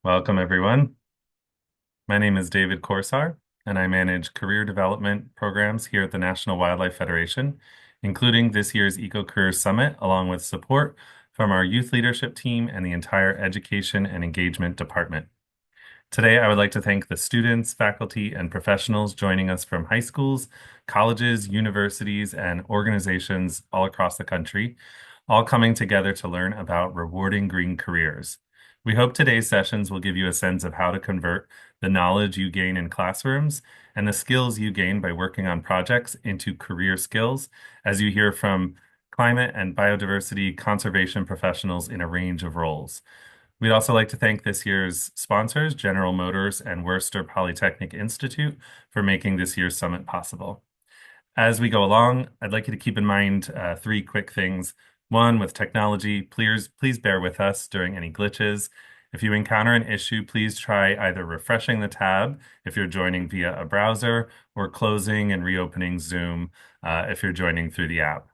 Welcome, everyone. My name is David Corsar, and I manage career development programs here at the National Wildlife Federation, including this year's EcoCareers Summit, along with support from our youth leadership team and the entire Education and Engagement Department. Today, I would like to thank the students, faculty, and professionals joining us from high schools, colleges, universities, and organizations all across the country, all coming together to learn about rewarding green careers. We hope today's sessions will give you a sense of how to convert the knowledge you gain in classrooms and the skills you gain by working on projects into career skills, as you hear from climate and biodiversity conservation professionals in a range of roles. We'd also like to thank this year's sponsors, General Motors and Worcester Polytechnic Institute, for making this year's summit possible. As we go along, I'd like you to keep in mind three quick things. One, with technology, please bear with us during any glitches. If you encounter an issue, please try either refreshing the tab if you're joining via a browser or closing and reopening Zoom if you're joining through the app.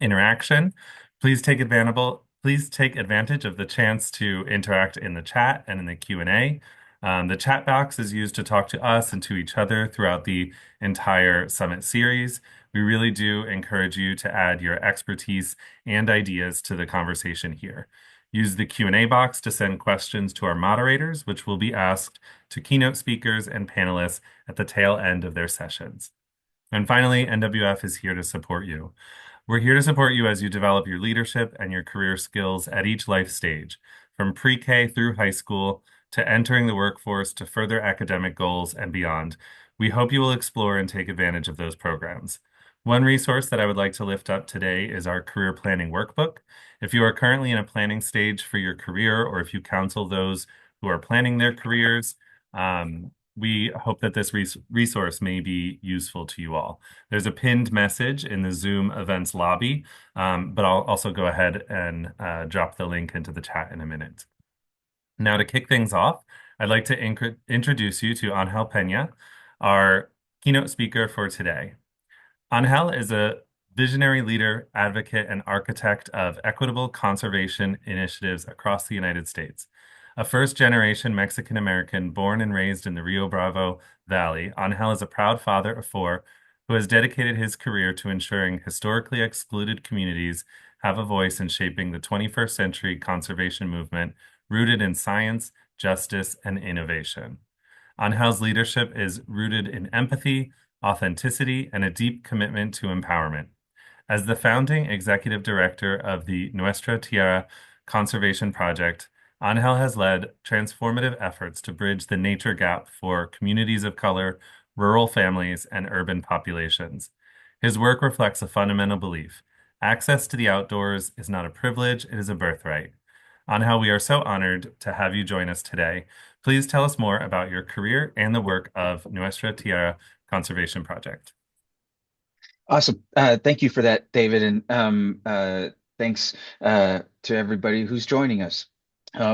Interaction, please take advantage of the chance to interact in the chat and in the Q&A. The chat box is used to talk to us and to each other throughout the entire summit series. We really do encourage you to add your expertise and ideas to the conversation here. Use the Q&A box to send questions to our moderators, which will be asked to keynote speakers and panelists at the tail end of their sessions. And finally, NWF is here to support you. We're here to support you as you develop your leadership and your career skills at each life stage, from pre-K through high school to entering the workforce to further academic goals and beyond. We hope you will explore and take advantage of those programs. One resource that I would like to lift up today is our career planning workbook. If you are currently in a planning stage for your career, or if you counsel those who are planning their careers, we hope that this resource may be useful to you all. There's a pinned message in the Zoom events lobby, but I'll also go ahead and drop the link into the chat in a minute. Now, to kick things off, I'd like to introduce you to Àngel Peña, our keynote speaker for today. Àngel is a visionary leader, advocate, and architect of equitable conservation initiatives across the United States. A first-generation Mexican-American born and raised in the Rio Bravo Valley, Ángel is a proud father of four who has dedicated his career to ensuring historically excluded communities have a voice in shaping the 21st century conservation movement rooted in science, justice, and innovation. Angel's leadership is rooted in empathy, authenticity, and a deep commitment to empowerment. As the founding executive director of the Nuestra Tierra Conservation Project, Ángel has led transformative efforts to bridge the nature gap for communities of color, rural families, and urban populations. His work reflects a fundamental belief: access to the outdoors is not a privilege, it is a birthright. Ángel, we are so honored to have you join us today. Please tell us more about your career and the work of Nuestra Tierra Conservation Project. Awesome. Thank you for that, David, and thanks to everybody who's joining us.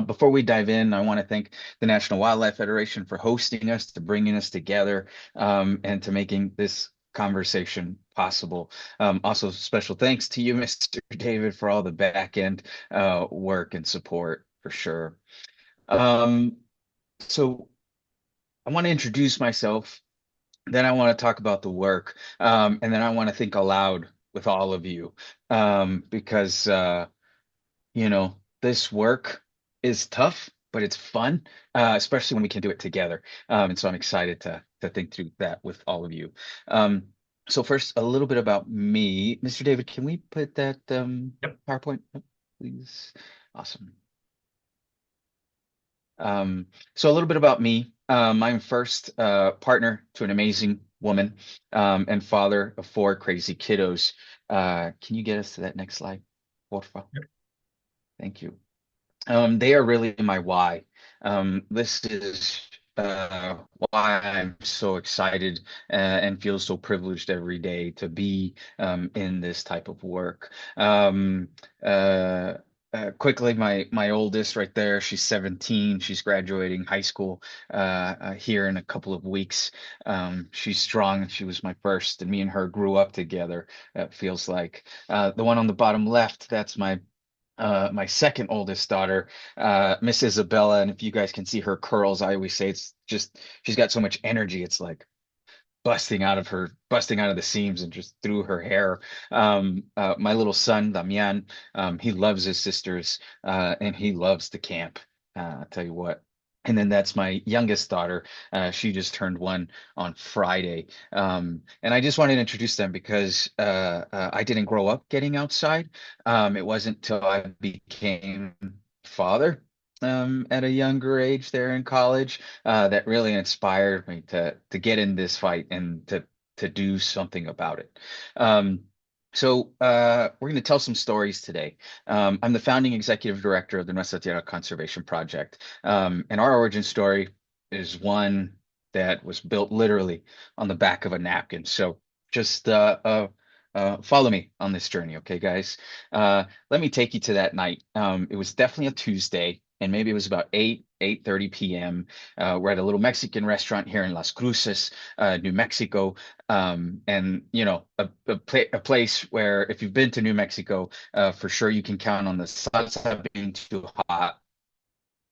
Before we dive in, I want to thank the National Wildlife Federation for hosting us, to bringing us together, and to making this conversation possible. Also, special thanks to you, Mr. David, for all the back end work and support for sure. So I want to introduce myself. Then I want to talk about the work, and then I want to think aloud with all of you, because this work is tough, but it's fun, especially when we can do it together. And so I'm excited to think through that with all of you. So first, a little bit about me. Mr. David, can we put that Yep. PowerPoint up, please? Awesome. So a little bit about me. I'm first partner to an amazing woman, and father of four crazy kiddos. Can you get us to that next slide, porfa? Yep. Thank you. They are really my why. This is why I'm so excited and feel so privileged every day to be in this type of work. Quickly, my oldest right there, she's 17. She's graduating high school here in a couple of weeks. She's strong. She was my first, and me and her grew up together. It feels like the one on the bottom left. That's my My second oldest daughter, Miss Isabella, and if you guys can see her curls, I always say it's just she's got so much energy. It's like busting out of the seams and just through her hair. My little son, Damian, he loves his sisters, and he loves to camp. I'll tell you what. And then that's my youngest daughter. She just turned one on Friday. And I just wanted to introduce them because I didn't grow up getting outside. It wasn't till I became father at a younger age there in college that really inspired me to get in this fight and to do something about it. Um, we're going to tell some stories today. I'm the founding executive director of the Nuestra Tierra Conservation Project, and our origin story is one that was built literally on the back of a napkin. So just follow me on this journey, okay, guys? Let me take you to that night. It was definitely a Tuesday, and maybe it was about 8:30 p.m. We're at a little Mexican restaurant here in Las Cruces, New Mexico. And you know, a place where if you've been to New Mexico, for sure you can count on the salsa being too hot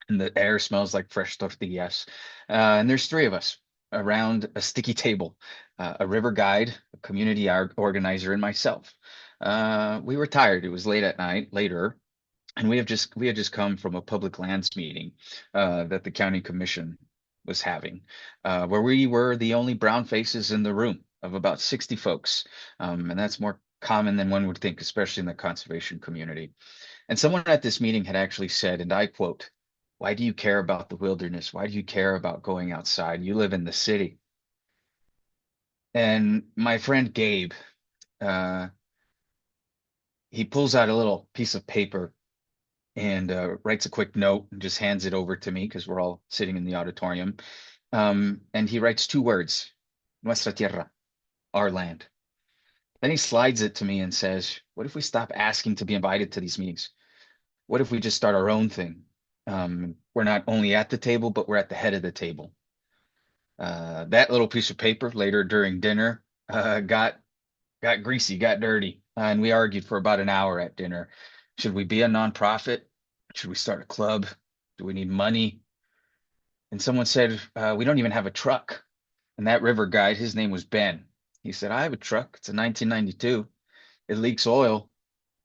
and the air smells like fresh tortillas. And there's three of us around a sticky table, a river guide, a community organizer, and myself. We were tired. It was late at night, later, and we had just come from a public lands meeting that the county commission was having, where we were the only brown faces in the room of about 60 folks. And that's more common than one would think, especially in the conservation community. And someone at this meeting had actually said, and I quote, "Why do you care about the wilderness? Why do you care about going outside? You live in the city." And my friend Gabe, uh, he pulls out a little piece of paper and writes a quick note and just hands it over to me because we're all sitting in the auditorium. And he writes two words, Nuestra Tierra, our land. Then he slides it to me and says, "What if we stop asking to be invited to these meetings? What if we just start our own thing? We're not only at the table, but we're at the head of the table." That little piece of paper later during dinner got greasy, got dirty, and we argued for about an hour at dinner. Should we be a nonprofit? Should we start a club? Do we need money? And someone said, "We don't even have a truck." And that river guide, his name was Ben. He said, "I have a truck. It's a 1992. It leaks oil,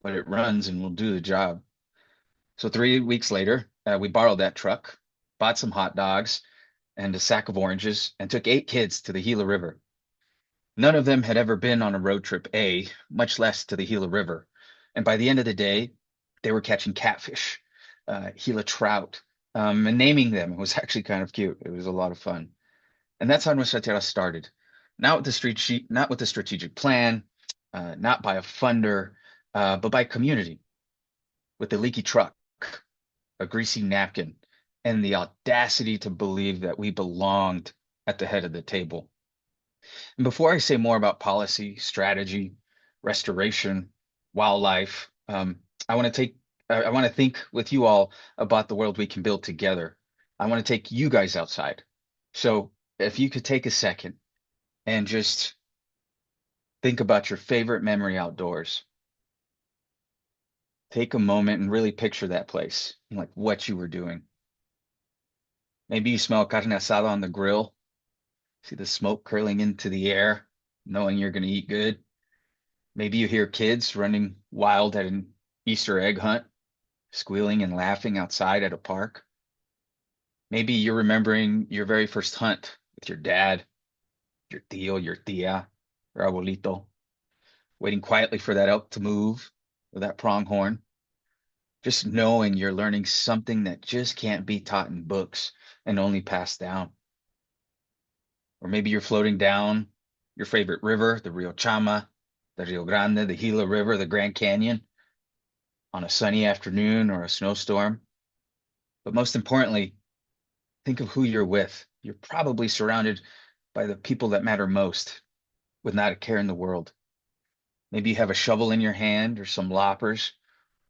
but it runs and will do the job." So 3 weeks later, we borrowed that truck, bought some hot dogs and a sack of oranges, and took 8 kids to the Gila River. None of them had ever been on a road trip, much less to the Gila River. And by the end of the day, they were catching catfish, Gila trout, and naming them. It was actually kind of cute. It was a lot of fun. And that's how Nuestra Tierra started. Not with the street sheet, not with a strategic plan, not by a funder, but by community, with a leaky truck, a greasy napkin, and the audacity to believe that we belonged at the head of the table. And before I say more about policy, strategy, restoration, wildlife, I want to I want to think with you all about the world we can build together. I want to take you guys outside. So if you could take a second and just think about your favorite memory outdoors. Take a moment and really picture that place and like what you were doing. Maybe you smell carne asada on the grill, see the smoke curling into the air, knowing you're going to eat good. Maybe you hear kids running wild at an Easter egg hunt, squealing and laughing outside at a park. Maybe you're remembering your very first hunt with your dad, your tío, your tía, your abuelito, waiting quietly for that elk to move or that pronghorn. Just knowing you're learning something that just can't be taught in books and only passed down. Or maybe you're floating down your favorite river, the Rio Chama, the Rio Grande, the Gila River, the Grand Canyon on a sunny afternoon or a snowstorm. But most importantly, think of who you're with. You're probably surrounded by the people that matter most with not a care in the world. Maybe you have a shovel in your hand or some loppers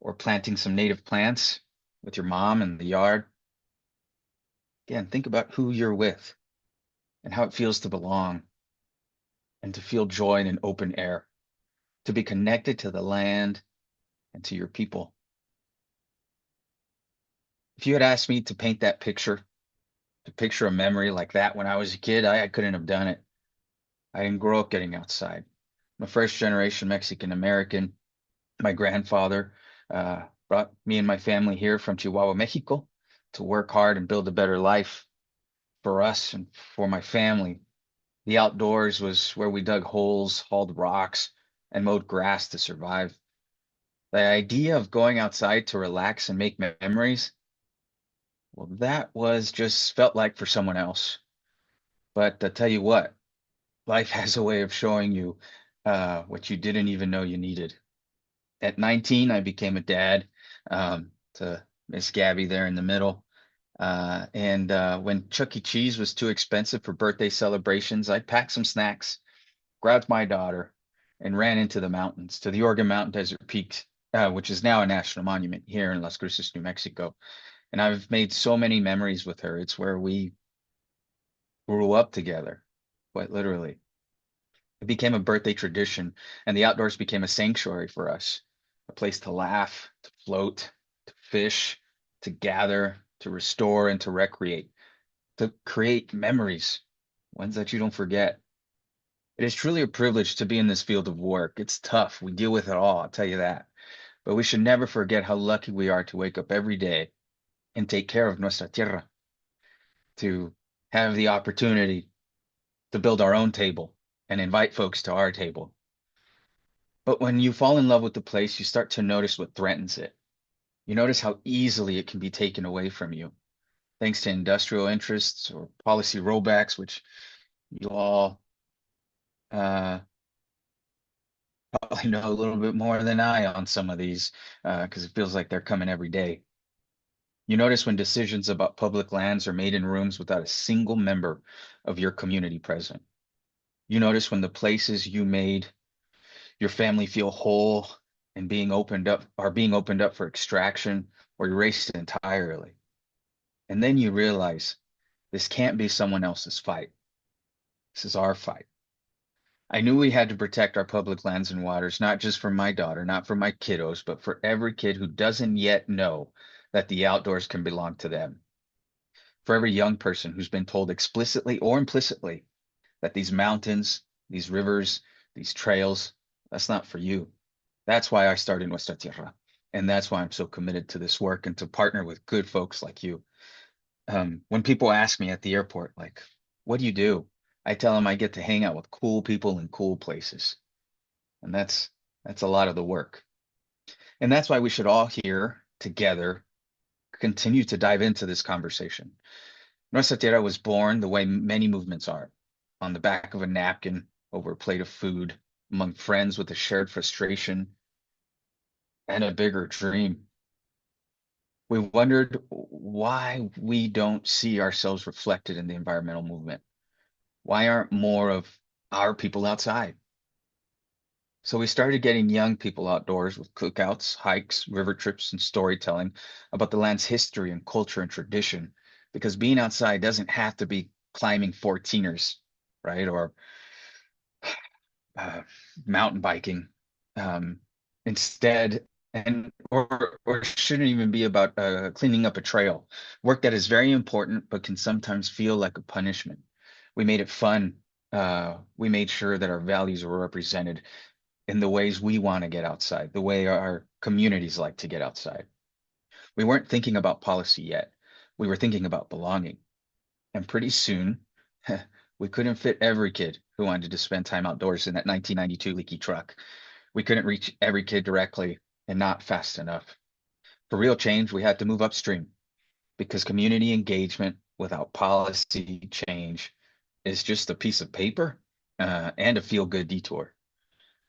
or planting some native plants with your mom in the yard. Again, think about who you're with and how it feels to belong and to feel joy in an open air, to be connected to the land and to your people. If you had asked me to paint that picture, to picture a memory like that when I was a kid, I couldn't have done it. I didn't grow up getting outside. I'm a first generation Mexican American. My grandfather brought me and my family here from Chihuahua, Mexico, to work hard and build a better life for us and for my family. The outdoors was where we dug holes, hauled rocks, and mowed grass to survive. The idea of going outside to relax and make memories, well, that was just felt like for someone else. But I tell you what, life has a way of showing you what you didn't even know you needed. At 19, I became a dad to Miss Gabby there in the middle. And when Chuck E. Cheese was too expensive for birthday celebrations, I packed some snacks, grabbed my daughter, and ran into the mountains to the Organ Mountain Desert Peaks, which is now a national monument here in Las Cruces, New Mexico. And I've made so many memories with her. It's where we grew up together, quite literally. It became a birthday tradition, and the outdoors became a sanctuary for us, a place to laugh, to float, to fish, to gather, to restore, and to recreate, to create memories, ones that you don't forget. It is truly a privilege to be in this field of work. It's tough. We deal with it all, I'll tell you that. But we should never forget how lucky we are to wake up every day and take care of nuestra tierra, to have the opportunity to build our own table and invite folks to our table. But when you fall in love with the place, you start to notice what threatens it. You notice how easily it can be taken away from you, thanks to industrial interests or policy rollbacks, which you all uh, probably know a little bit more than I on some of these, because it feels like they're coming every day. You notice when decisions about public lands are made in rooms without a single member of your community present. You notice when the places you made your family feel whole and being opened up for extraction or erased entirely. And then you realize this can't be someone else's fight. This is our fight. I knew we had to protect our public lands and waters, not just for my daughter, not for my kiddos, but for every kid who doesn't yet know that the outdoors can belong to them. For every young person who's been told explicitly or implicitly that these mountains, these rivers, these trails, that's not for you. That's why I started Nuestra Tierra. And that's why I'm so committed to this work and to partner with good folks like you. When people ask me at the airport, like, what do you do? I tell them I get to hang out with cool people in cool places. And that's a lot of the work. And that's why we should all here together continue to dive into this conversation. Nuestra Tierra was born the way many movements are, on the back of a napkin, over a plate of food, among friends with a shared frustration and a bigger dream. We wondered why we don't see ourselves reflected in the environmental movement. Why aren't more of our people outside? So we started getting young people outdoors with cookouts, hikes, river trips, and storytelling about the land's history and culture and tradition. Because being outside doesn't have to be climbing 14ers, right? Or uh, mountain biking. Um, Instead, or shouldn't even be about cleaning up a trail. Work that is very important, but can sometimes feel like a punishment. We made it fun. We made sure that our values were represented in the ways we want to get outside, the way our communities like to get outside. We weren't thinking about policy yet. We were thinking about belonging. And pretty soon, we couldn't fit every kid who wanted to spend time outdoors in that 1992 leaky truck. We couldn't reach every kid directly and not fast enough. For real change, we had to move upstream because community engagement without policy change is just a piece of paper and a feel good detour.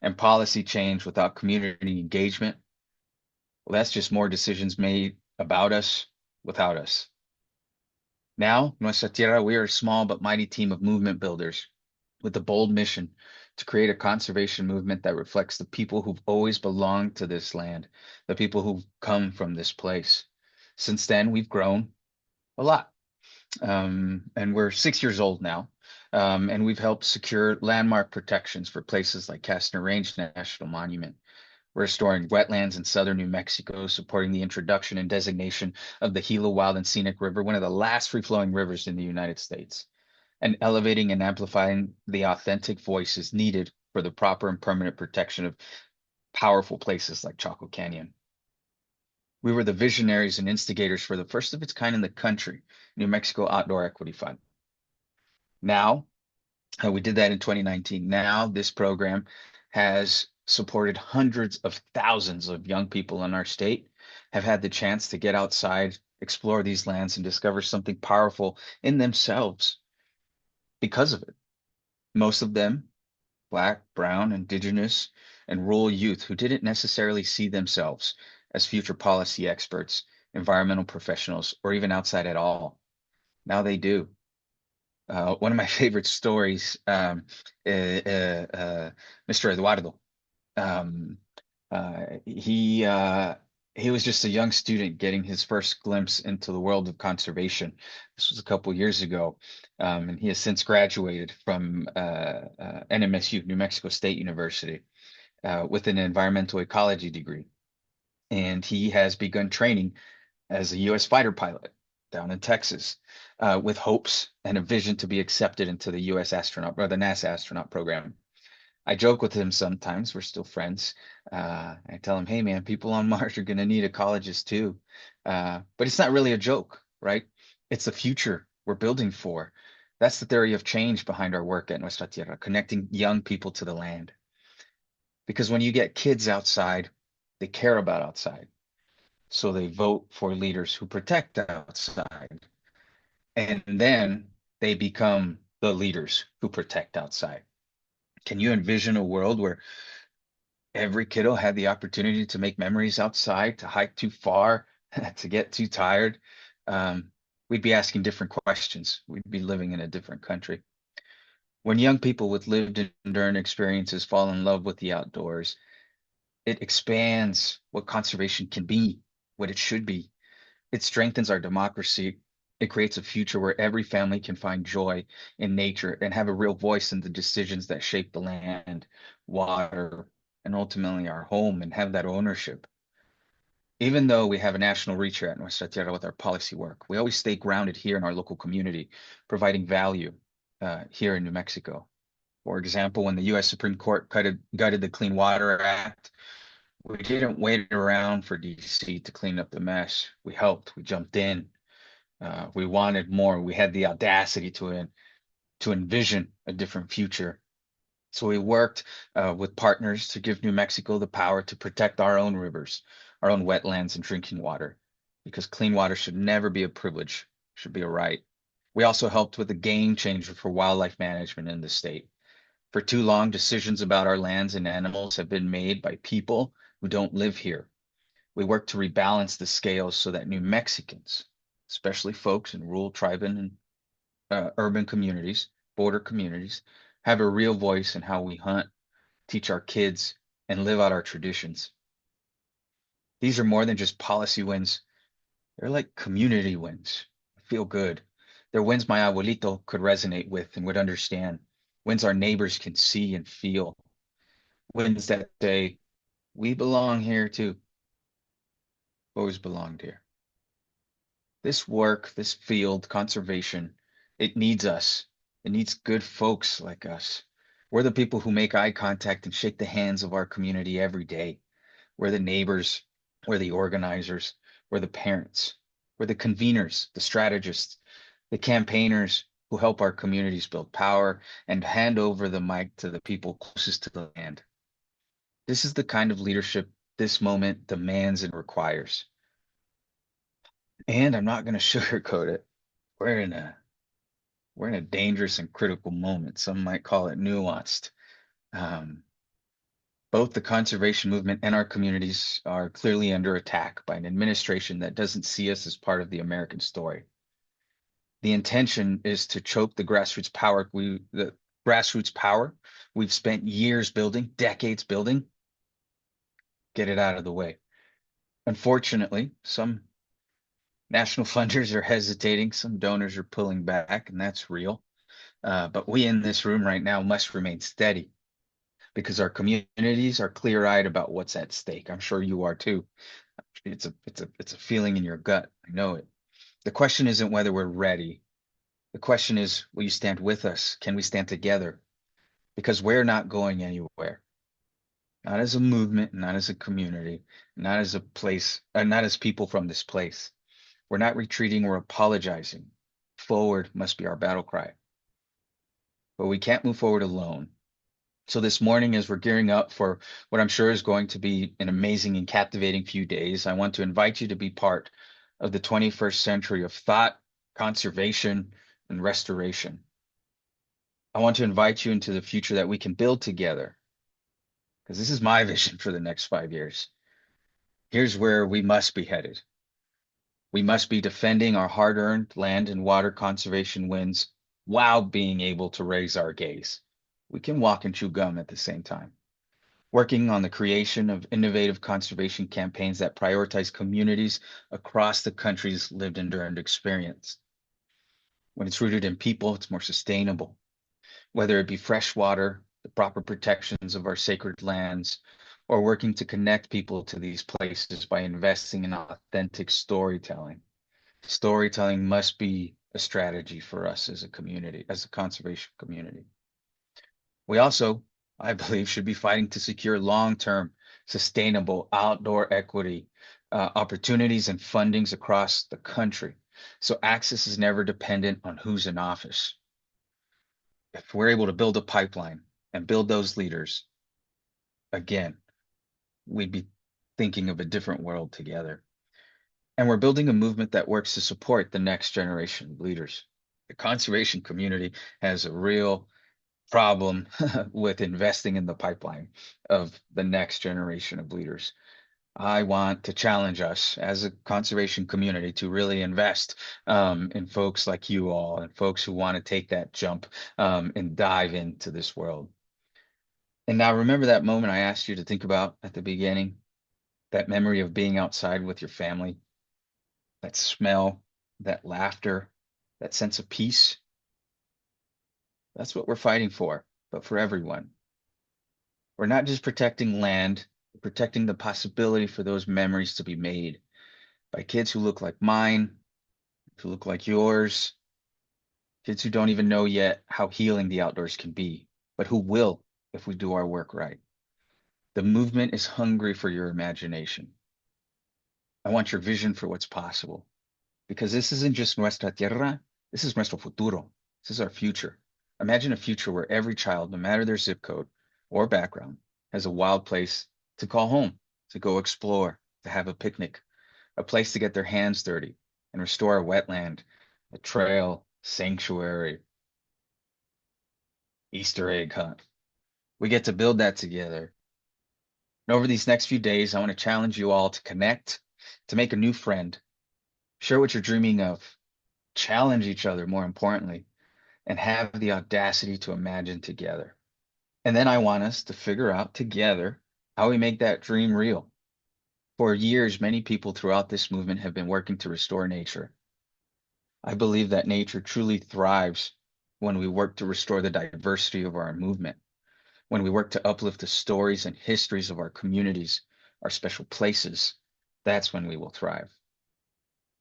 And policy change without community engagement, well, that's just more decisions made about us without us. Now, Nuestra Tierra, we are a small but mighty team of movement builders with a bold mission to create a conservation movement that reflects the people who've always belonged to this land, the people who've come from this place. Since then, we've grown a lot. And we're 6 years old now. And we've helped secure landmark protections for places like Castner Range National Monument. We're restoring wetlands in southern New Mexico, supporting the introduction and designation of the Gila Wild and Scenic River, one of the last free-flowing rivers in the United States, and elevating and amplifying the authentic voices needed for the proper and permanent protection of powerful places like Chaco Canyon. We were the visionaries and instigators for the first of its kind in the country, New Mexico Outdoor Equity Fund. Now, we did that in 2019. Now, this program has supported hundreds of thousands of young people in our state, have had the chance to get outside, explore these lands, and discover something powerful in themselves because of it. Most of them Black, brown, indigenous, and rural youth who didn't necessarily see themselves as future policy experts, environmental professionals, or even outside at all. Now they do. One of my favorite stories, Mr. Eduardo. Um, uh, he uh, he was just a young student getting his first glimpse into the world of conservation. This was a couple years ago, and he has since graduated from NMSU, New Mexico State University, with an environmental ecology degree. And he has begun training as a U.S. fighter pilot down in Texas, with hopes and a vision to be accepted into the U.S. astronaut or the NASA astronaut program. I joke with him sometimes. We're still friends. I tell him, "Hey, man, people on Mars are going to need ecologists too." But it's not really a joke, right? It's the future we're building for. That's the theory of change behind our work at Nuestra Tierra, connecting young people to the land. Because when you get kids outside, they care about outside. So they vote for leaders who protect outside. And then they become the leaders who protect outside. Can you envision a world where every kiddo had the opportunity to make memories outside, to hike too far, to get too tired? Um, we'd be asking different questions. We'd be living in a different country. When young people with lived and enduring experiences fall in love with the outdoors, it expands what conservation can be, what it should be. It strengthens our democracy. It creates a future where every family can find joy in nature and have a real voice in the decisions that shape the land, water, and ultimately our home and have that ownership. Even though we have a national reach here at Nuestra Tierra with our policy work, we always stay grounded here in our local community, providing value here in New Mexico. For example, when the U.S. Supreme Court gutted the Clean Water Act, we didn't wait around for DC to clean up the mess. We helped. We jumped in. We wanted more. We had the audacity to envision a different future. So we worked with partners to give New Mexico the power to protect our own rivers, our own wetlands, and drinking water, because clean water should never be a privilege, should be a right. We also helped with a game changer for wildlife management in the state. For too long, decisions about our lands and animals have been made by people who don't live here. We work to rebalance the scales so that New Mexicans, especially folks in rural, tribal, and urban communities, border communities, have a real voice in how we hunt, teach our kids, and live out our traditions. These are more than just policy wins. They're like community wins. Feel good. They're wins my abuelito could resonate with and would understand. Wins our neighbors can see and feel. Wins that say, we belong here too. Always belonged here. This work, this field, conservation, it needs us. It needs good folks like us. We're the people who make eye contact and shake the hands of our community every day. We're the neighbors, we're the organizers, we're the parents, we're the conveners, the strategists, the campaigners who help our communities build power and hand over the mic to the people closest to the land. This is the kind of leadership this moment demands and requires. And I'm not going to sugarcoat it. We're in a we're in a dangerous and critical moment. Some might call it nuanced. Um, Both the conservation movement and our communities are clearly under attack by an administration that doesn't see us as part of the American story. The intention is to choke the grassroots power we've spent years building, decades building, get it out of the way. Unfortunately, some national funders are hesitating, some donors are pulling back, and that's real. But we in this room right now must remain steady. because our communities are clear-eyed about what's at stake. I'm sure you are too. It's a feeling in your gut. I know it. The question isn't whether we're ready. The question is, will you stand with us? Can we stand together? Because we're not going anywhere. Not as a movement, not as a community, not as a place, not as people from this place. We're not retreating or apologizing. Forward must be our battle cry. But we can't move forward alone. So this morning, as we're gearing up for what I'm sure is going to be an amazing and captivating few days, I want to invite you to be part of the 21st century of thought, conservation, and restoration. I want to invite you into the future that we can build together, because this is my vision for the next 5 years. Here's where we must be headed. We must be defending our hard-earned land and water conservation wins while being able to raise our gaze. We can walk and chew gum at the same time. Working on the creation of innovative conservation campaigns that prioritize communities across the country's lived and earned experience. When it's rooted in people, it's more sustainable, whether it be fresh water, the proper protections of our sacred lands, or working to connect people to these places by investing in authentic storytelling. Storytelling must be a strategy for us as a community, as a conservation community. We also, I believe, should be fighting to secure long-term, sustainable outdoor equity opportunities and fundings across the country. So access is never dependent on who's in office. If we're able to build a pipeline and build those leaders, again, we'd be thinking of a different world together. And we're building a movement that works to support the next generation of leaders. The conservation community has a real problem with investing in the pipeline of the next generation of leaders. I want to challenge us as a conservation community to really invest in folks like you all and folks who want to take that jump and dive into this world. And now remember that moment I asked you to think about at the beginning, that memory of being outside with your family, that smell, that laughter, that sense of peace. That's what we're fighting for, but for everyone. We're not just protecting land, we're protecting the possibility for those memories to be made by kids who look like mine, who look like yours, kids who don't even know yet how healing the outdoors can be, but who will if we do our work right. The movement is hungry for your imagination. I want your vision for what's possible, because this isn't just nuestra tierra, this is nuestro futuro. This is our future. Imagine a future where every child, no matter their zip code or background, has a wild place to call home, to go explore, to have a picnic, a place to get their hands dirty and restore a wetland, a trail, sanctuary, Easter egg hunt. We get to build that together. And over these next few days, I want to challenge you all to connect, to make a new friend, share what you're dreaming of, challenge each other, more importantly, and have the audacity to imagine together. And then I want us to figure out together how we make that dream real. For years, many people throughout this movement have been working to restore nature. I believe that nature truly thrives when we work to restore the diversity of our movement, when we work to uplift the stories and histories of our communities, our special places. That's when we will thrive.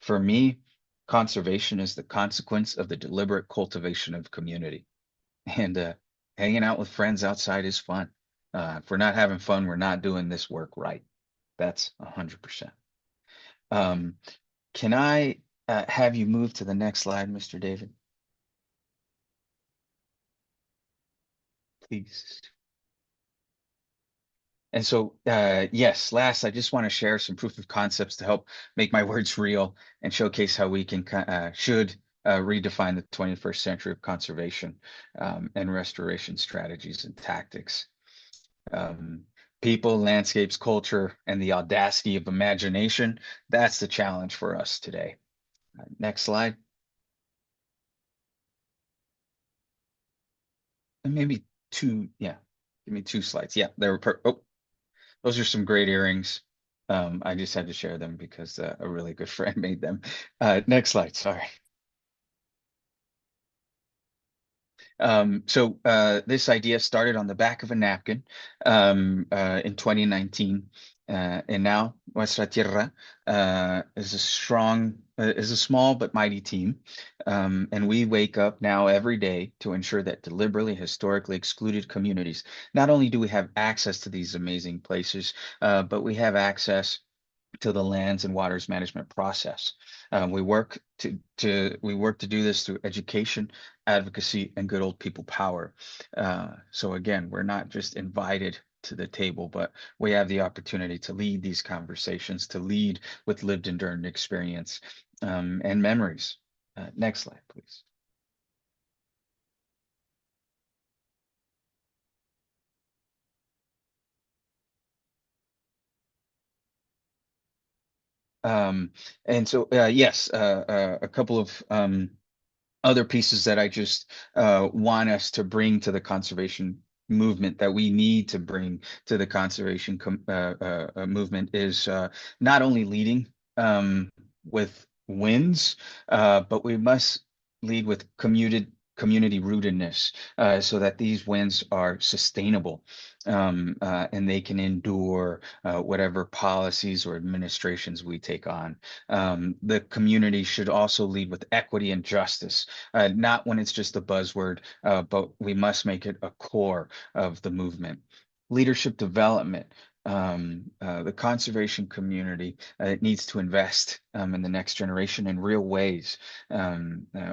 For me, conservation is the consequence of the deliberate cultivation of community. And hanging out with friends outside is fun. If we're not having fun, we're not doing this work right. That's 100%. Um, can I have you move to the next slide, Mr. David, please? And so, yes, last, I just want to share some proof of concepts to help make my words real and showcase how we can should redefine the 21st century of conservation and restoration strategies and tactics. Um, People, landscapes, culture, and the audacity of imagination. That's the challenge for us today. Next slide. And maybe two, yeah, give me two slides. Yeah, they were oh, those are some great earrings. I just had to share them because a really good friend made them. Next slide, sorry. This idea started on the back of a napkin in 2019, and now Nuestra Tierra is a small but mighty team, and we wake up now every day to ensure that deliberately historically excluded communities not only do we have access to these amazing places, but we have access to the lands and waters management process. We work to do this through education, advocacy, and good old people power. So again, we're not just invited to the table, but we have the opportunity to lead these conversations, to lead with lived and earned experience and memories. Next slide, please. Um, yes, a couple of other pieces that I just want us to bring to the conservation movement that we need to bring to the conservation movement is not only leading with wins, but we must lead with community rootedness so that these wins are sustainable and they can endure whatever policies or administrations we take on. The community should also lead with equity and justice, not when it's just a buzzword, but we must make it a core of the movement. Leadership development. The conservation community needs to invest in the next generation in real ways.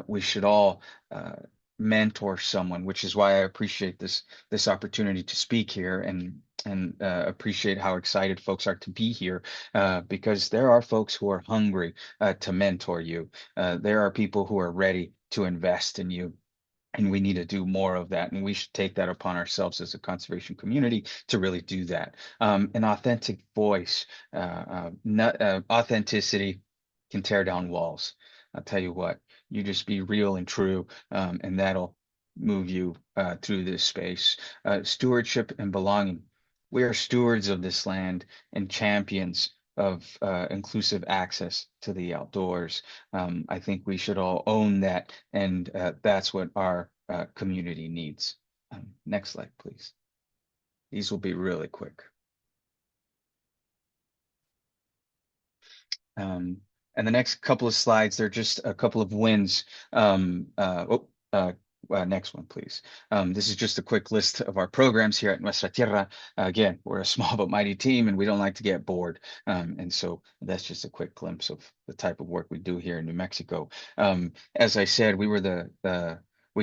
We should all mentor someone, which is why I appreciate this opportunity to speak here and appreciate how excited folks are to be here because there are folks who are hungry to mentor you. There are people who are ready to invest in you. And we need to do more of that. And we should take that upon ourselves as a conservation community to really do that. An authentic voice, authenticity can tear down walls. I'll tell you what, you just be real and true, and that'll move you through this space. Stewardship and belonging. We are stewards of this land and champions of inclusive access to the outdoors. I think we should all own that, and that's what our community needs. Next slide, please. These will be really quick. Um, and the next couple of slides, they're just a couple of wins. Next one, please. This is just a quick list of our programs here at Nuestra Tierra. Again, we're a small but mighty team, and we don't like to get bored. And so that's just a quick glimpse of the type of work we do here in New Mexico. As I said, we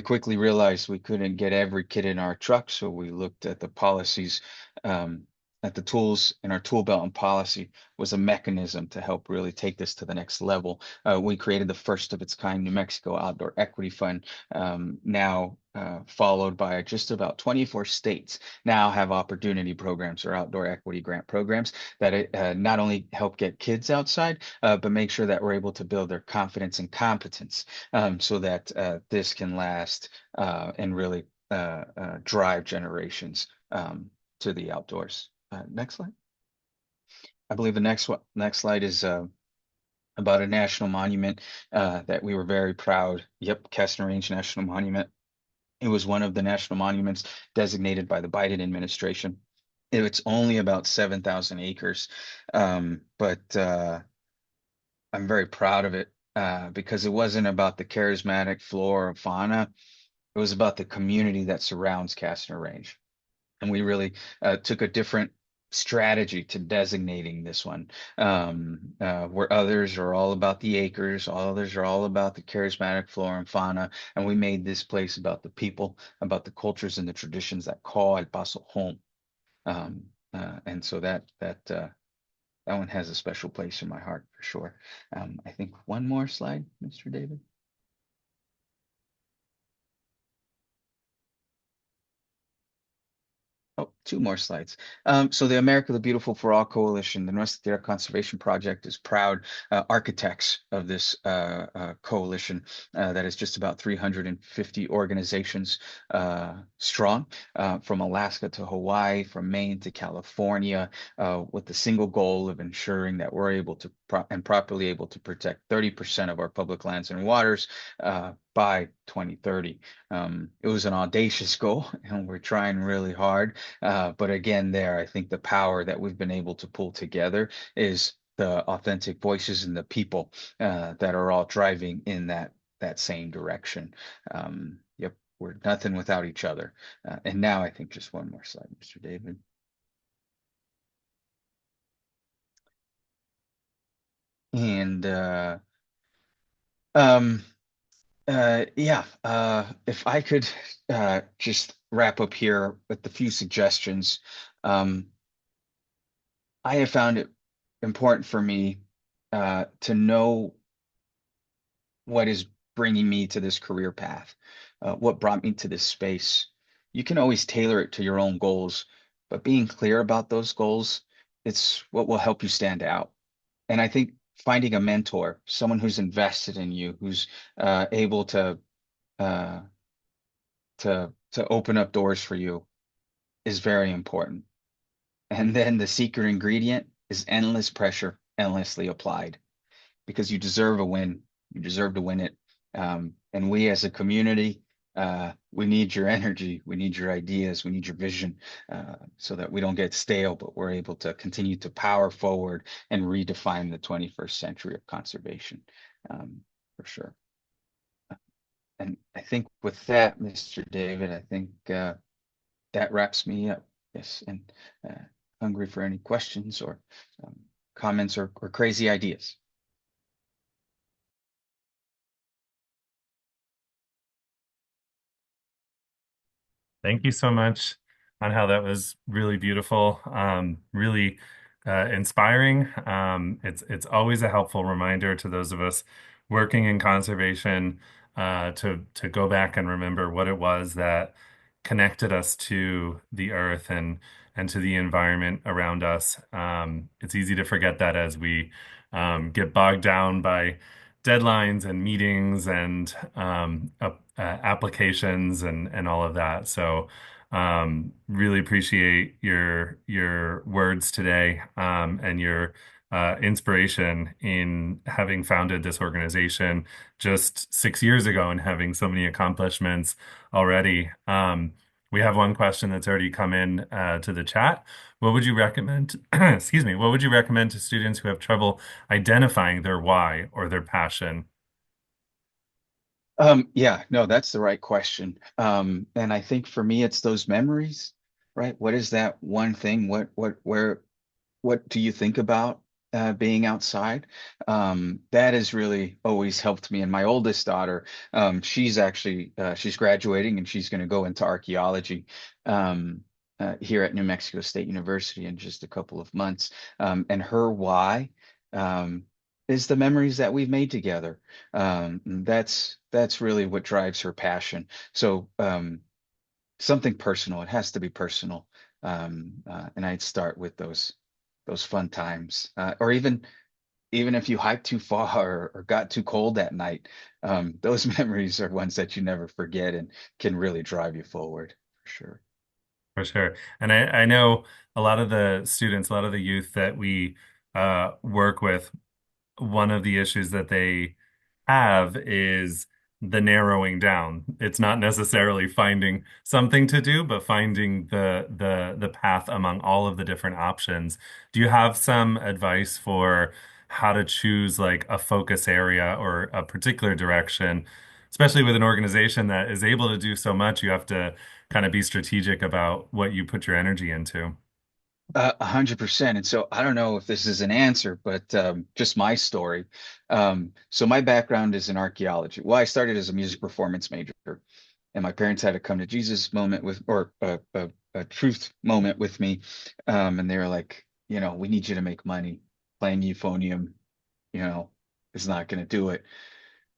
quickly realized we couldn't get every kid in our truck, so we looked at the policies, at the tools in our tool belt, and policy was a mechanism to help really take this to the next level. We created the first of its kind New Mexico Outdoor Equity Fund, now followed by just about 24 states now have opportunity programs or outdoor equity grant programs that not only help get kids outside, but make sure that we're able to build their confidence and competence so that this can last and really drive generations to the outdoors. Next slide. I believe the next slide is about a national monument that we were very proud. Yep, Castor Range National Monument. It was one of the national monuments designated by the Biden administration. It's only about 7,000 acres, but I'm very proud of it because it wasn't about the charismatic flora or fauna. It was about the community that surrounds Castor Range. And we really took a different strategy to designating this one, where others are all about the acres, all others are all about the charismatic flora and fauna, and we made this place about the people, about the cultures and the traditions that call El Paso home. And so that one has a special place in my heart for sure. I think one more slide, Mr. David. Oh, two more slides. So the America the Beautiful for All Coalition, the Nuestra Tierra Conservation Project, is proud architects of this coalition that is just about 350 organizations strong, from Alaska to Hawaii, from Maine to California, with the single goal of ensuring that we're able to properly able to protect 30% of our public lands and waters by 2030. It was an audacious goal, and we're trying really hard. But again, there, I think the power that we've been able to pull together is the authentic voices and the people that are all driving in that same direction. Yep, we're nothing without each other. And now I think just one more slide, Mr. David. And um, yeah, if I could just wrap up here with a few suggestions. Um, I have found it important for me to know what is bringing me to this career path, what brought me to this space. You can always tailor it to your own goals, but being clear about those goals, it's what will help you stand out. And I think finding a mentor, someone who's invested in you, who's able uh, to open up doors for you, is very important. And then the secret ingredient is endless pressure, endlessly applied, because you deserve a win. You deserve to win it. And we as a community, we need your energy. We need your ideas. We need your vision, so that we don't get stale, but we're able to continue to power forward and redefine the 21st century of conservation, for sure. And I think with that, Mr. David, I think that wraps me up. Yes, and uh, hungry for any questions or um, comments or crazy ideas. Thank you so much on how that was really beautiful, really inspiring. It's always a helpful reminder to those of us working in conservation to go back and remember what it was that connected us to the earth and to the environment around us. It's easy to forget that as we get bogged down by deadlines and meetings and applications and all of that. So really appreciate your words today and your inspiration in having founded this organization just 6 years ago and having so many accomplishments already. We have one question that's already come in to the chat. What would you recommend, excuse me, what would you recommend to students who have trouble identifying their why or their passion? Yeah, no, that's the right question. And I think for me, it's those memories, right? What is that one thing? What do you think about being outside? That has really always helped me. And my oldest daughter, she's actually she's graduating and she's going to go into archaeology here at New Mexico State University in just a couple of months. And her why um, is the memories that we've made together. That's really what drives her passion. So something personal. It has to be personal. And I'd start with those fun times, or even if you hiked too far or got too cold that night, those memories are ones that you never forget and can really drive you forward for sure. For sure. And I know a lot of the students, a lot of the youth that we work with, one of the issues that they have is the narrowing down. It's not necessarily finding something to do, but finding the path among all of the different options. Do you have some advice for how to choose like a focus area or a particular direction, especially with an organization that is able to do so much? You have to kind of be strategic about what you put your energy into. 100%. And so I don't know if this is an answer, but just my story. So my background is in archaeology. Well, I started as a music performance major, and my parents had a come to Jesus moment with, or a truth moment with me. And they were like, we need you to make money. Playing euphonium, you know, is not going to do it.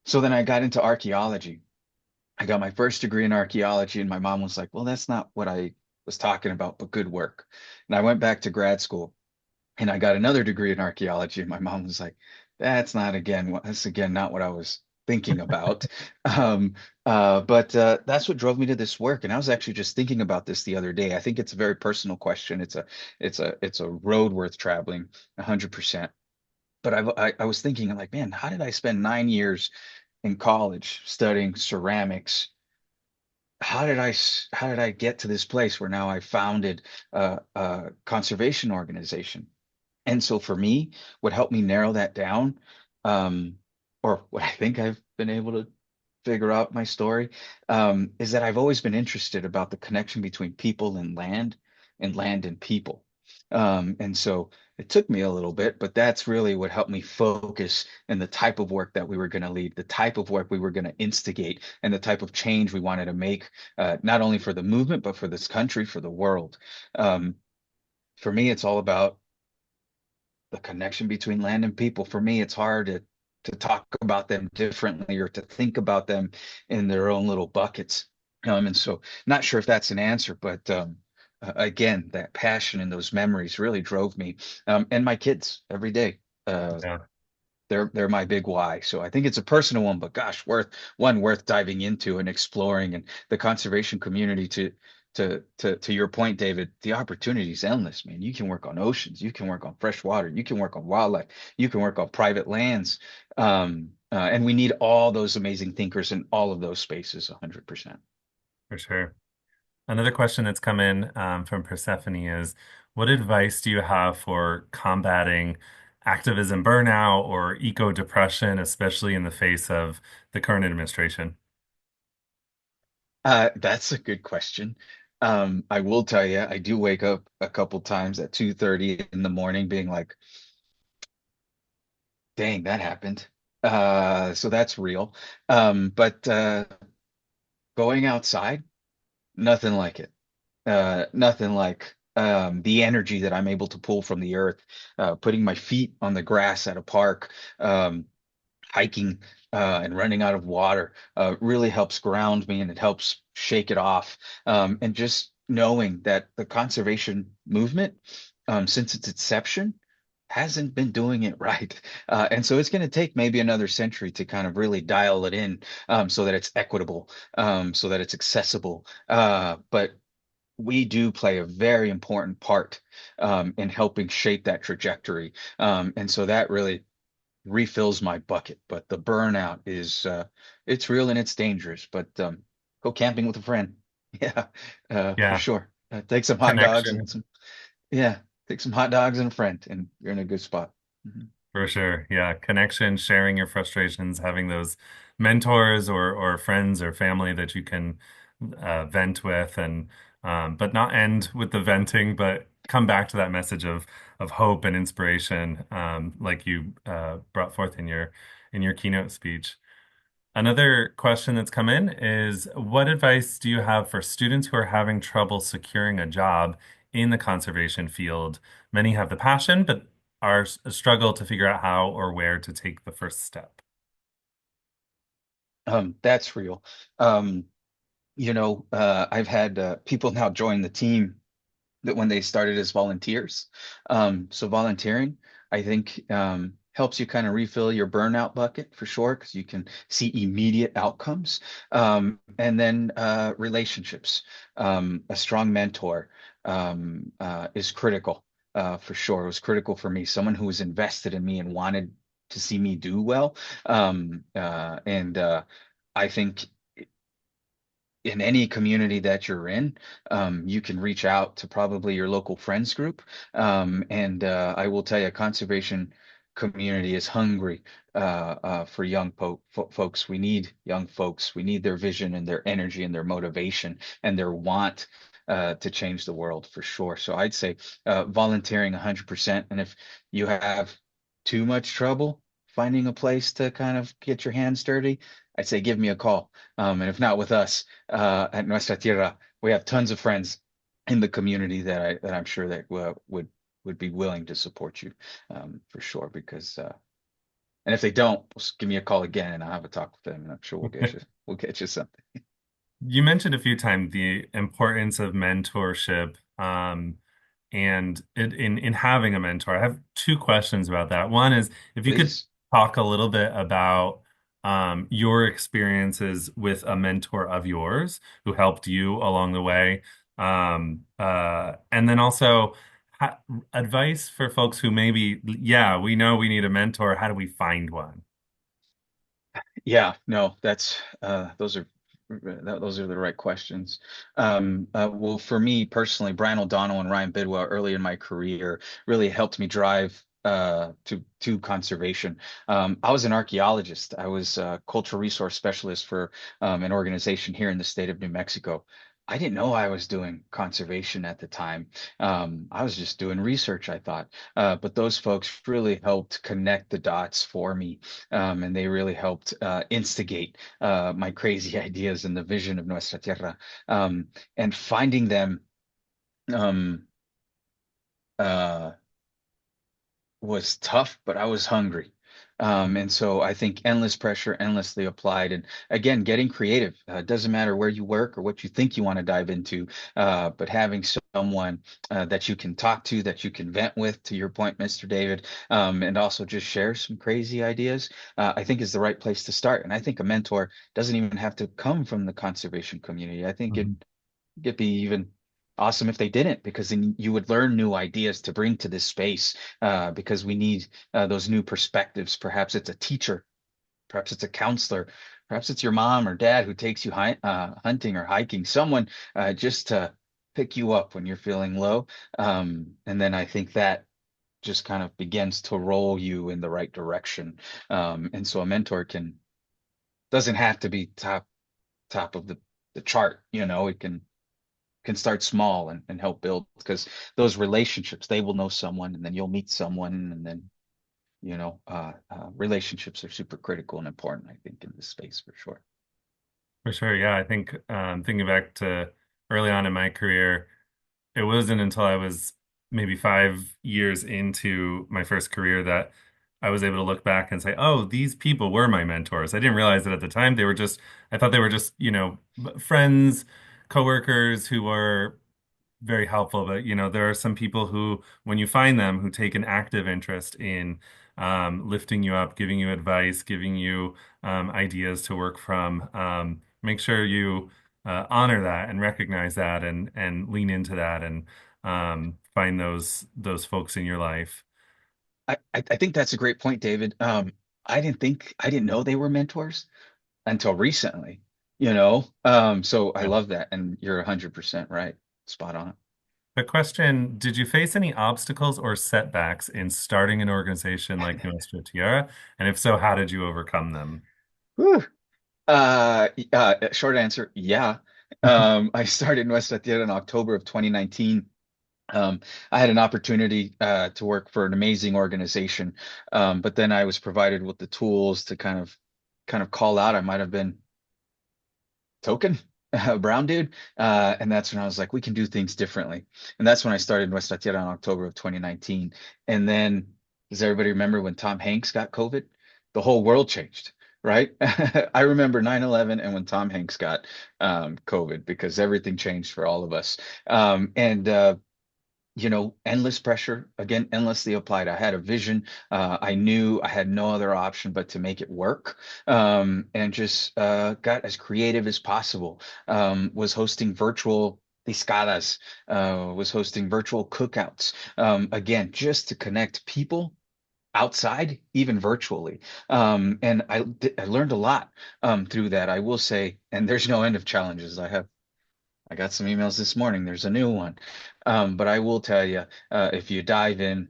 So then I got into archaeology. I got my first degree in archaeology, and my mom was like, "Well, that's not what I was talking about, but good work. And I went back to grad school and I got another degree in archaeology. And my mom was like, that's again not what I was thinking about. Um, but that's what drove me to this work. And I was actually just thinking about this the other day. I think it's a very personal question. It's a road worth traveling, 100%. But I was thinking, like, man, how did I spend 9 years in college studying ceramics? How did I get to this place where now I founded a conservation organization? And so for me, what helped me narrow that down, um, or what I think I've been able to figure out my story, is that I've always been interested about the connection between people and land and people. And so it took me a little bit, but that's really what helped me focus in the type of work that we were going to lead, the type of work we were going to instigate, and the type of change we wanted to make, not only for the movement, but for this country, for the world. Um, for me, it's all about the connection between land and people. For me, it's hard to talk about them differently or to think about them in their own little buckets. And so, not sure if that's an answer, but again, that passion and those memories really drove me. And my kids every day. Yeah. They're my big why. So I think it's a personal one, but gosh, worth diving into and exploring. And the conservation community, to your point, David, the opportunity is endless, man. You can work on oceans, you can work on fresh water, you can work on wildlife, you can work on private lands. And we need all those amazing thinkers in all of those spaces, 100%. For sure. Another question that's come in from Persephone is, what advice do you have for combating activism burnout or eco depression, especially in the face of the current administration? That's a good question. I will tell you, I do wake up a couple times at 2:30 in the morning being like, dang, that happened. So that's real. But going outside, nothing like it. Nothing like the energy that I'm able to pull from the earth, putting my feet on the grass at a park, hiking and running out of water really helps ground me and it helps shake it off. And just knowing that the conservation movement, since its inception, hasn't been doing it right. And so it's going to take maybe another century to kind of really dial it in so that it's equitable, so that it's accessible. But we do play a very important part in helping shape that trajectory. And so that really refills my bucket. But the burnout is it's real and it's dangerous. But go camping with a friend. Yeah, for Yeah, sure. Take some hot dogs and connection. some yeah, take some hot dogs and a friend, and you're in a good spot. Mhm. For sure. Yeah. Connection, sharing your frustrations, having those mentors or friends or family that you can vent with and but not end with the venting, but come back to that message of hope and inspiration, like you brought forth in your keynote speech. Another question that's come in is, what advice do you have for students who are having trouble securing a job in the conservation field? Many have the passion, but are struggle to figure out how or where to take the first step. That's real. Um, I've had people now join the team that when they started as volunteers. So volunteering, I think, helps you kind of refill your burnout bucket for sure, because you can see immediate outcomes. And then relationships, a strong mentor is critical for sure. It was critical for me, someone who was invested in me and wanted to see me do well. And I think in any community that you're in, you can reach out to probably your local friends group. And I will tell you, conservation community is hungry for young folks. We need young folks. We need their vision and their energy and their motivation and their want to change the world for sure. So I'd say volunteering 100%. And if you have too much trouble finding a place to kind of get your hands dirty, I'd say give me a call. And if not with us, at Nuestra Tierra, we have tons of friends in the community that I'm sure that would be willing to support you for sure. Because and if they don't, just give me a call again, and I'll have a talk with them, and I'm sure we'll get you something. You mentioned a few times the importance of mentorship, and in having a mentor. I have two questions about that. One is if you could Please. talk a little bit about your experiences with a mentor of yours who helped you along the way, and then also ha advice for folks who maybe, yeah, we know we need a mentor. How do we find one? Yeah, no, that's those are the right questions. Well, for me personally, Brian O'Donnell and Ryan Bidwell early in my career really helped me drive to conservation. I was an archaeologist. I was a cultural resource specialist for an organization here in the state of New Mexico. I didn't know I was doing conservation at the time. I was just doing research, I thought. But those folks really helped connect the dots for me, and they really helped instigate my crazy ideas and the vision of Nuestra Tierra. And finding them um, uh, was tough, but I was hungry. And so I think endless pressure, endlessly applied. And again, getting creative. Doesn't matter where you work or what you think you want to dive into, but having someone that you can talk to, that you can vent with, to your point, Mr. David, and also just share some crazy ideas, I think is the right place to start. And I think a mentor doesn't even have to come from the conservation community. I think Mhm. it'd be even awesome if they didn't, because then you would learn new ideas to bring to this space, because we need those new perspectives. Perhaps it's a teacher, perhaps it's a counselor, perhaps it's your mom or dad who takes you hunting or hiking, someone just to pick you up when you're feeling low. And then I think that just kind of begins to roll you in the right direction. And so a mentor doesn't have to be top of the chart, it can start small and help build, because those relationships, they will know someone and then you'll meet someone, and then relationships are super critical and important, I think, in this space for sure. For sure, yeah. I think thinking back to early on in my career, it wasn't until I was maybe 5 years into my first career that I was able to look back and say, oh, these people were my mentors. I didn't realize that at the time. I thought they were just, friends, coworkers who were very helpful. But there are some people who, when you find them, who take an active interest in lifting you up, giving you advice, giving you ideas to work from. Make sure you honor that and recognize that and lean into that and find those folks in your life. I think that's a great point, David. I didn't know they were mentors until recently, so I Yeah. love that, and you're 100% right, spot on. The question, did you face any obstacles or setbacks in starting an organization like Nuestra Tierra? And if so, how did you overcome them? Whew. Short answer, yeah. I started Nuestra Tierra in October of 2019. I had an opportunity to work for an amazing organization, but then I was provided with the tools to kind of call out. I might have been token brown dude, and that's when I was like, we can do things differently. And that's when I started Nuestra Tierra in October of 2019. And then, does everybody remember when Tom Hanks got COVID? The whole world changed, right? I remember 9/11 and when Tom Hanks got COVID, because everything changed for all of us. And endless pressure, again, endlessly applied. I had a vision. I knew I had no other option but to make it work, and just got as creative as possible. Was hosting virtual discadas, was hosting virtual cookouts, again, just to connect people outside, even virtually. And I learned a lot through that, I will say, and there's no end of challenges. I got some emails this morning. There's a new one. But I will tell you, if you dive in,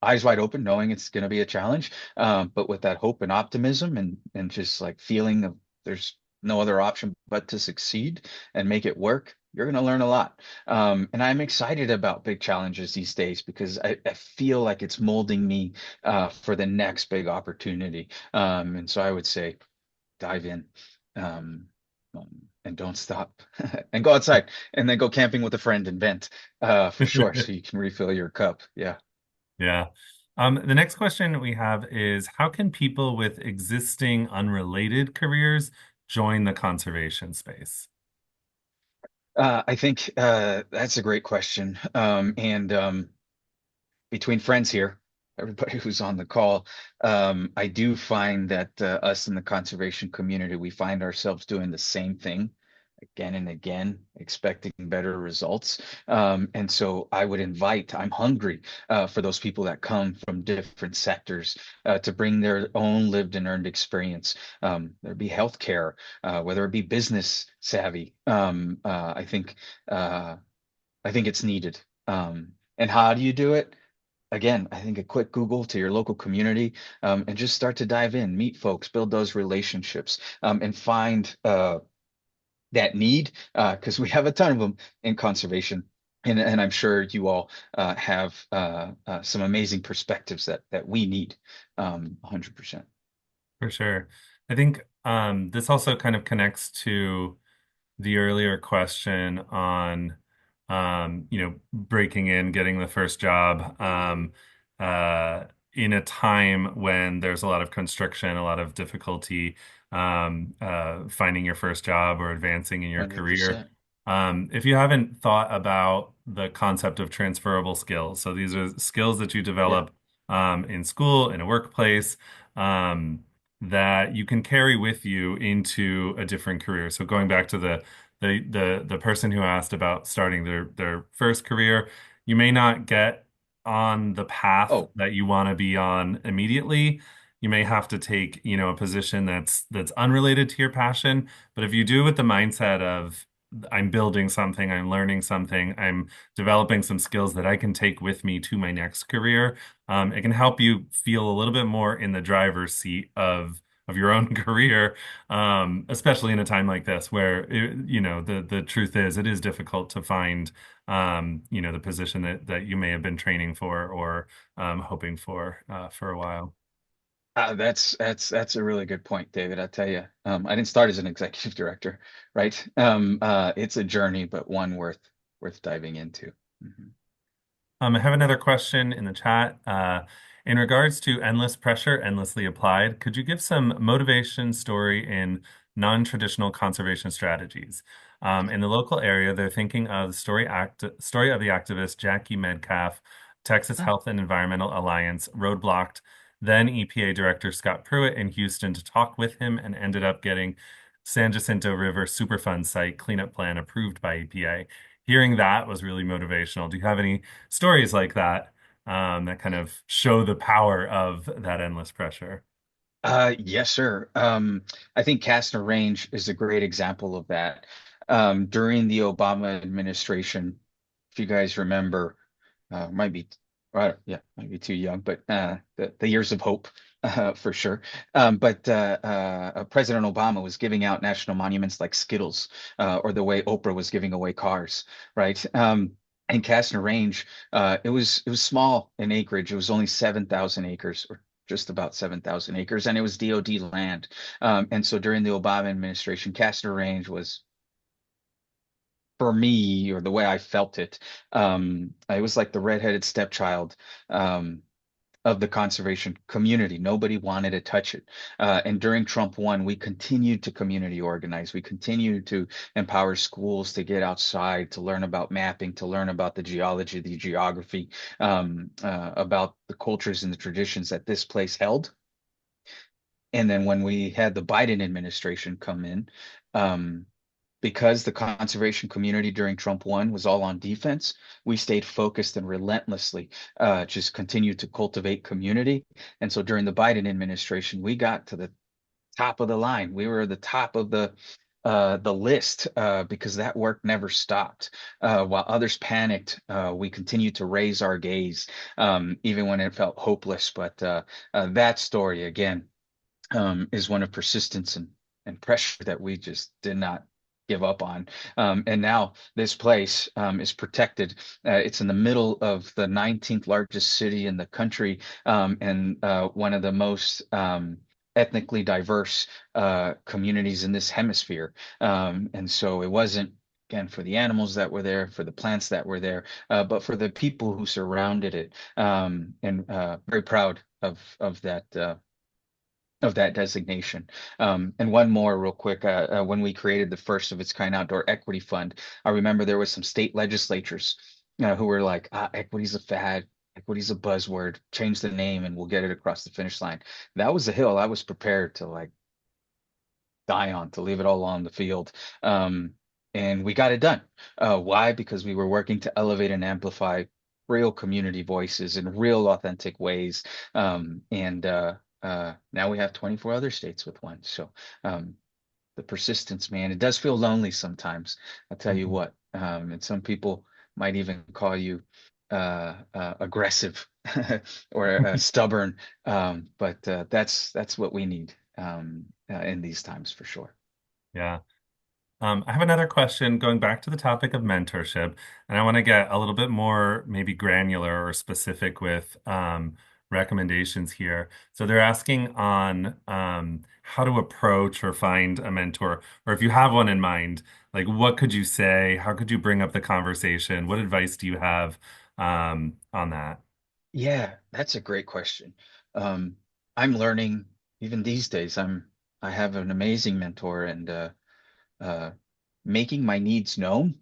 eyes wide open, knowing it's going to be a challenge, but with that hope and optimism, and just like feeling of there's no other option but to succeed and make it work, you're going to learn a lot. And I'm excited about big challenges these days, because I feel like it's molding me for the next big opportunity. And so I would say dive in, um, and don't stop, and go outside, and then go camping with a friend and vent, for sure, so you can refill your cup. Yeah. Yeah. The next question we have is how can people with existing unrelated careers join the conservation space? I think that's a great question. And between friends here, everybody who's on the call, I do find that us in the conservation community, we find ourselves doing the same thing again and again, expecting better results. And so I would invite, I'm hungry for those people that come from different sectors to bring their own lived and earned experience. There be healthcare, whether it be business savvy. I think it's needed. And how do you do it? Again, I think a quick Google to your local community, and just start to dive in, meet folks, build those relationships, and find that need, because we have a ton of them in conservation. And I'm sure you all have some amazing perspectives that we need, 100%. For sure. I think this also kind of connects to the earlier question on, breaking in, getting the first job, in a time when there's a lot of constriction, a lot of difficulty, finding your first job or advancing in your career. 100%. If you haven't thought about the concept of transferable skills, so these are skills that you Yeah. develop in school, in a workplace. That you can carry with you into a different career. So going back to the person who asked about starting their first career, you may not get on the path Oh, that you want to be on immediately. You may have to take, a position that's unrelated to your passion. But if you do with the mindset of I'm building something, I'm learning something, I'm developing some skills that I can take with me to my next career, it can help you feel a little bit more in the driver's seat of your own career, especially in a time like this where the truth is it is difficult to find the position that you may have been training for or hoping for a while. that's a really good point, David. I tell you, I didn't start as an executive director, right? It's a journey, but one worth diving into. Mhm. I have another question in the chat. In regards to endless pressure, endlessly applied, could you give some motivation story in non-traditional conservation strategies? In the local area, they're thinking of the story of the activist Jackie Medcalf, Texas Oh, Health and Environmental Alliance roadblocked then EPA Director Scott Pruitt in Houston to talk with him and ended up getting San Jacinto River Superfund site cleanup plan approved by EPA. Hearing that was really motivational. Do you have any stories like that that kind of show the power of that endless pressure? yes, sir. I think Castner Range is a great example of that. During the Obama administration, if you guys remember, might be, yeah, might be too young, but the years of hope, for sure. But President Obama was giving out national monuments like Skittles, or the way Oprah was giving away cars, right? And Castner Range, it was small in acreage. It was only 7,000 acres, or just about 7,000 acres, and it was DOD land. And so during the Obama administration, Castner Range was, for me, or the way I felt it was like the redheaded stepchild of the conservation community. Nobody wanted to touch it. And during Trump 1, we continued to community organize. We continued to empower schools to get outside, to learn about mapping, to learn about the geology, the geography, about the cultures and the traditions that this place held. And then when we had the Biden administration come in, um, because the conservation community during Trump 1 was all on defense, we stayed focused and relentlessly just continued to cultivate community. And so during the Biden administration, we got to the top of the line. We were the top of the list because that work never stopped. While others panicked, we continued to raise our gaze, even when it felt hopeless. But that story, again, is one of persistence and pressure that we just did not give up on. And now this place is protected. It's in the middle of the 19th largest city in the country, and one of the most ethnically diverse communities in this hemisphere. And so it wasn't, again, for the animals that were there, for the plants that were there, but for the people who surrounded it. And very proud of that. of that designation. And one more real quick, when we created the first of its kind outdoor equity fund, I remember there was some state legislatures who were like, equity's a fad, equity's a buzzword, change the name and we'll get it across the finish line. That was a hill I was prepared to like die on, to leave it all on the field. Um, and we got it done. Why? Because we were working to elevate and amplify real community voices in real authentic ways. And now we have 24 other states with one. So um, the persistence, man, it does feel lonely sometimes. I'll tell you Mhm. what. And some people might even call you aggressive or stubborn. But that's what we need in these times for sure. Yeah. I have another question going back to the topic of mentorship, and I want to get a little bit more maybe granular or specific with recommendations here. So they're asking on how to approach or find a mentor, or if you have one in mind, like what could you say? How could you bring up the conversation? What advice do you have on that? Yeah, that's a great question. Um, I'm learning even these days. I have an amazing mentor, and uh, making my needs known,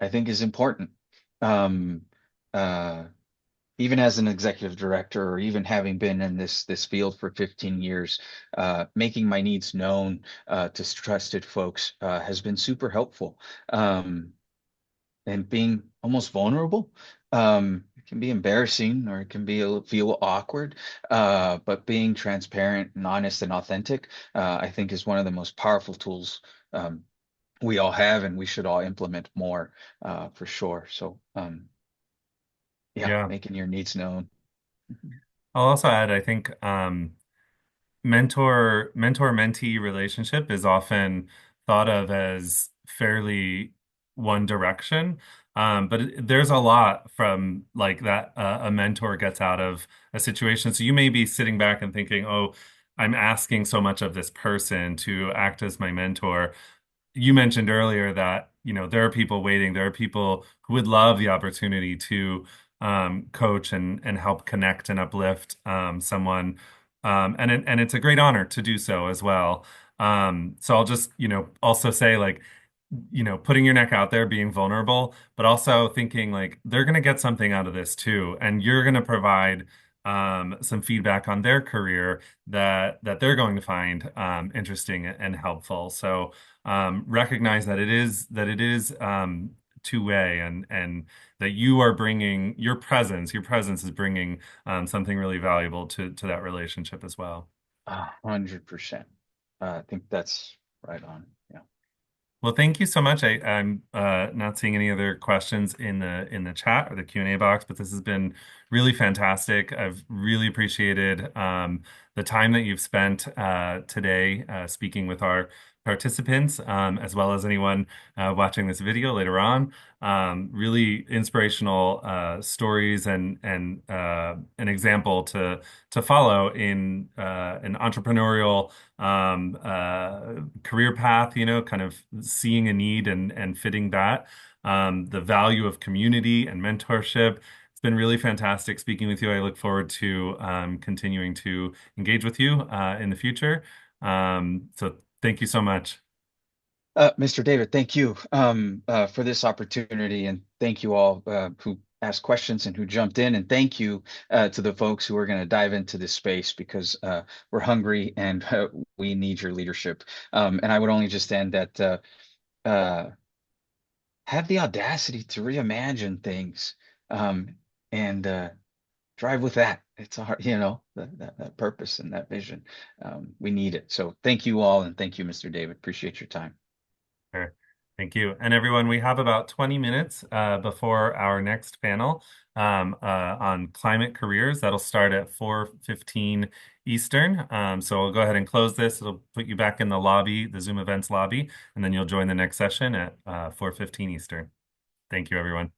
I think, is important. Um, uh, Even as an executive director, or even having been in this field for 15 years, making my needs known to trusted folks has been super helpful. And being almost vulnerable. It can be embarrassing or it can feel awkward, but being transparent and honest and authentic, I think, is one of the most powerful tools we all have, and we should all implement more for sure. So, yeah, Yeah. making your needs known. Mhm. I'll also add, I think mentor mentee relationship is often thought of as fairly one direction. But there's a lot from like that a mentor gets out of a situation. So you may be sitting back and thinking, oh, I'm asking so much of this person to act as my mentor. You mentioned earlier that, there are people waiting. There are people who would love the opportunity to coach and help connect and uplift someone. And it's a great honor to do so as well. So I'll just, also say like, putting your neck out there, being vulnerable, but also thinking like they're going to get something out of this too. And you're going to provide some feedback on their career that they're going to find interesting and helpful. So recognize that it is two-way and that you are bringing your presence is bringing something really valuable to that relationship as well. 100%. I think that's right on. Yeah. Well, thank you so much. I'm not seeing any other questions in the chat or the Q&A box, but this has been really fantastic. I've really appreciated the time that you've spent today speaking with our participants, as well as anyone watching this video later on. Really inspirational stories and an example to follow in an entrepreneurial career path, kind of seeing a need and fitting that. The value of community and mentorship. It's been really fantastic speaking with you. I look forward to continuing to engage with you in the future. So thank you so much. Mr. David, thank you for this opportunity, and thank you all who asked questions and who jumped in, and thank you to the folks who are going to dive into this space, because we're hungry and we need your leadership. And I would only just end that uh, have the audacity to reimagine things, um, and drive with that. It's a hard, that purpose and that vision. We need it. So thank you all, and thank you, Mr. David. Appreciate your time. Sure. Thank you. And everyone, we have about 20 minutes before our next panel on climate careers. That'll start at 4:15 Eastern. So we'll go ahead and close this. It'll put you back in the lobby, the Zoom events lobby, and then you'll join the next session at 4:15 Eastern. Thank you, everyone.